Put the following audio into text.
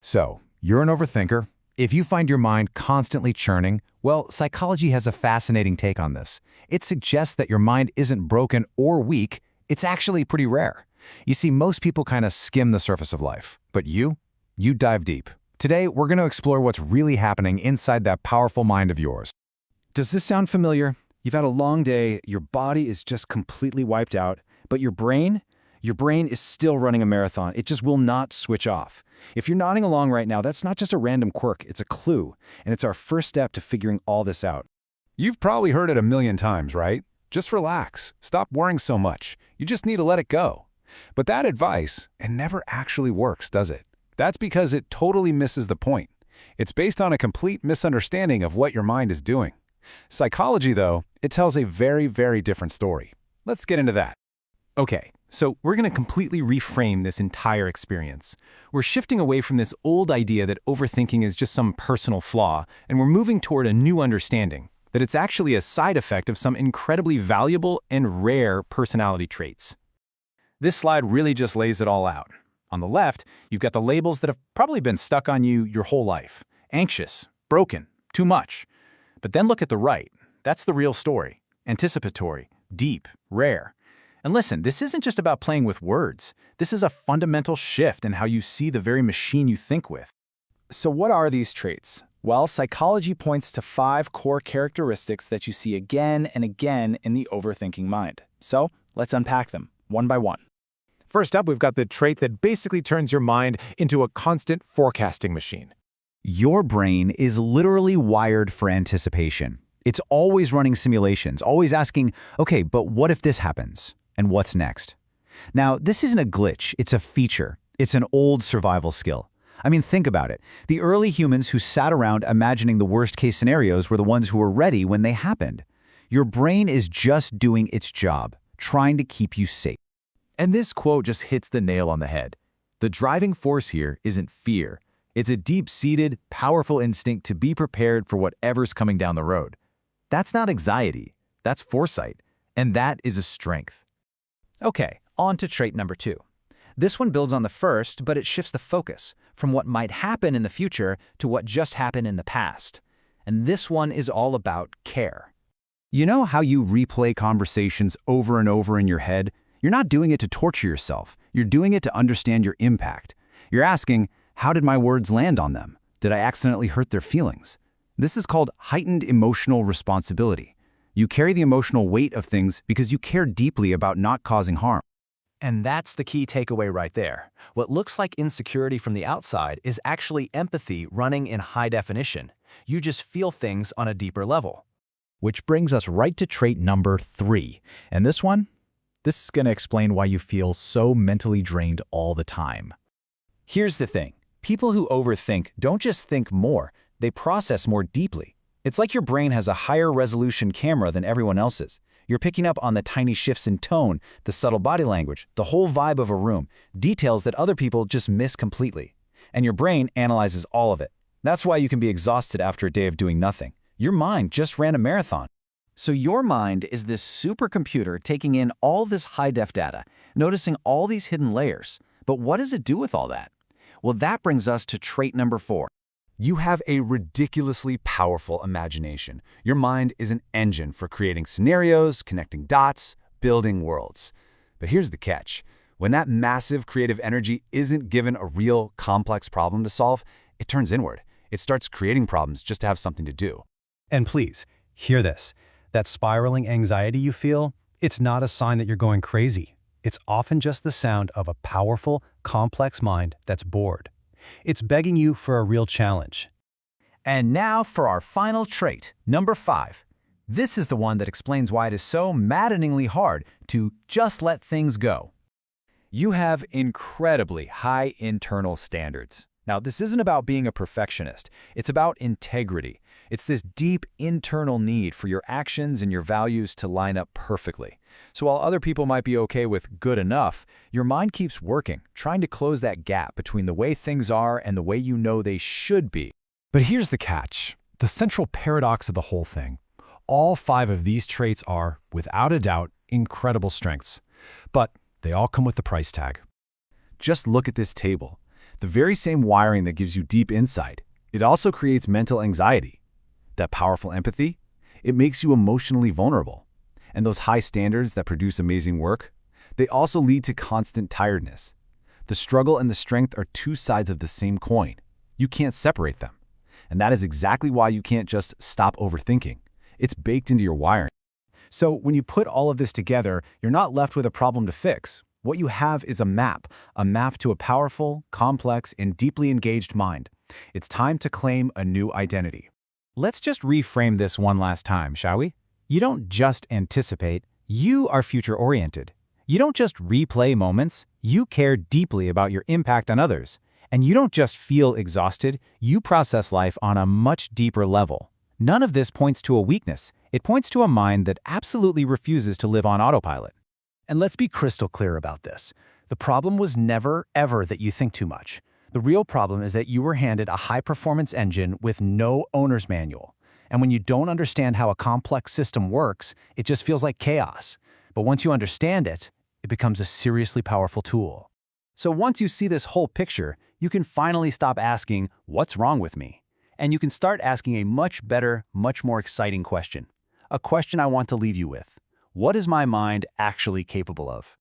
So, you're an overthinker. If you find your mind constantly churning, well, psychology has a fascinating take on this. It suggests that your mind isn't broken or weak, it's actually pretty rare. You see, most people kind of skim the surface of life, but you dive deep. Today, we're going to explore what's really happening inside that powerful mind of yours. Does this sound familiar? You've had a long day, your body is just completely wiped out, but your brain is still running a marathon. It just will not switch off. If you're nodding along right now, that's not just a random quirk, it's a clue, and it's our first step to figuring all this out. You've probably heard it a million times, right? Just relax. Stop worrying so much. You just need to let it go. But that advice, it never actually works, does it? That's because it totally misses the point. It's based on a complete misunderstanding of what your mind is doing. Psychology, though, it tells a very, very different story. Let's get into that. Okay, so we're going to completely reframe this entire experience. We're shifting away from this old idea that overthinking is just some personal flaw, and we're moving toward a new understanding, that it's actually a side effect of some incredibly valuable and rare personality traits. This slide really just lays it all out. On the left, you've got the labels that have probably been stuck on you your whole life. Anxious, broken, too much. But then look at the right. That's the real story. Anticipatory, deep, rare. And listen, this isn't just about playing with words. This is a fundamental shift in how you see the very machine you think with. So what are these traits? Well, psychology points to 5 core characteristics that you see again and again in the overthinking mind. So let's unpack them, one by one. First up, we've got the trait that basically turns your mind into a constant forecasting machine. Your brain is literally wired for anticipation. It's always running simulations, always asking, okay, but what if this happens? And what's next? Now, this isn't a glitch, it's a feature. It's an old survival skill. I mean, think about it. The early humans who sat around imagining the worst-case scenarios were the ones who were ready when they happened. Your brain is just doing its job, trying to keep you safe. And this quote just hits the nail on the head. The driving force here isn't fear. It's a deep-seated, powerful instinct to be prepared for whatever's coming down the road. That's not anxiety, that's foresight, and that is a strength. Okay, on to trait number 2. This one builds on the first, but it shifts the focus from what might happen in the future to what just happened in the past. And this one is all about care. You know how you replay conversations over and over in your head? You're not doing it to torture yourself. You're doing it to understand your impact. You're asking, how did my words land on them? Did I accidentally hurt their feelings? This is called heightened emotional responsibility. You carry the emotional weight of things because you care deeply about not causing harm. And that's the key takeaway right there. What looks like insecurity from the outside is actually empathy running in high definition. You just feel things on a deeper level. Which brings us right to trait number 3. And this is going to explain why you feel so mentally drained all the time. Here's the thing. People who overthink don't just think more, they process more deeply. It's like your brain has a higher resolution camera than everyone else's. You're picking up on the tiny shifts in tone, the subtle body language, the whole vibe of a room, details that other people just miss completely. And your brain analyzes all of it. That's why you can be exhausted after a day of doing nothing. Your mind just ran a marathon. So your mind is this supercomputer taking in all this high-def data, noticing all these hidden layers. But what does it do with all that? Well, that brings us to trait number 4. You have a ridiculously powerful imagination. Your mind is an engine for creating scenarios, connecting dots, building worlds. But here's the catch. When that massive creative energy isn't given a real, complex problem to solve, it turns inward. It starts creating problems just to have something to do. And please, hear this. That spiraling anxiety you feel, it's not a sign that you're going crazy. It's often just the sound of a powerful, complex mind that's bored. It's begging you for a real challenge. And now for our final trait, number 5. This is the one that explains why it is so maddeningly hard to just let things go. You have incredibly high internal standards. Now, this isn't about being a perfectionist. It's about integrity. It's this deep internal need for your actions and your values to line up perfectly. So while other people might be okay with good enough, your mind keeps working, trying to close that gap between the way things are and the way you know they should be. But here's the catch, the central paradox of the whole thing. All 5 of these traits are, without a doubt, incredible strengths. But they all come with a price tag. Just look at this table. The very same wiring that gives you deep insight. It also creates mental anxiety. That powerful empathy, it makes you emotionally vulnerable. And those high standards that produce amazing work, they also lead to constant tiredness. The struggle and the strength are two sides of the same coin. You can't separate them. And that is exactly why you can't just stop overthinking. It's baked into your wiring. So when you put all of this together, you're not left with a problem to fix. What you have is a map to a powerful, complex, and deeply engaged mind. It's time to claim a new identity. Let's just reframe this one last time, shall we? You don't just anticipate, you are future-oriented. You don't just replay moments, you care deeply about your impact on others. And you don't just feel exhausted, you process life on a much deeper level. None of this points to a weakness. It points to a mind that absolutely refuses to live on autopilot. And let's be crystal clear about this. The problem was never, ever that you think too much. The real problem is that you were handed a high-performance engine with no owner's manual. And when you don't understand how a complex system works, it just feels like chaos. But once you understand it, it becomes a seriously powerful tool. So once you see this whole picture, you can finally stop asking, what's wrong with me? And you can start asking a much better, much more exciting question. A question I want to leave you with. What is my mind actually capable of?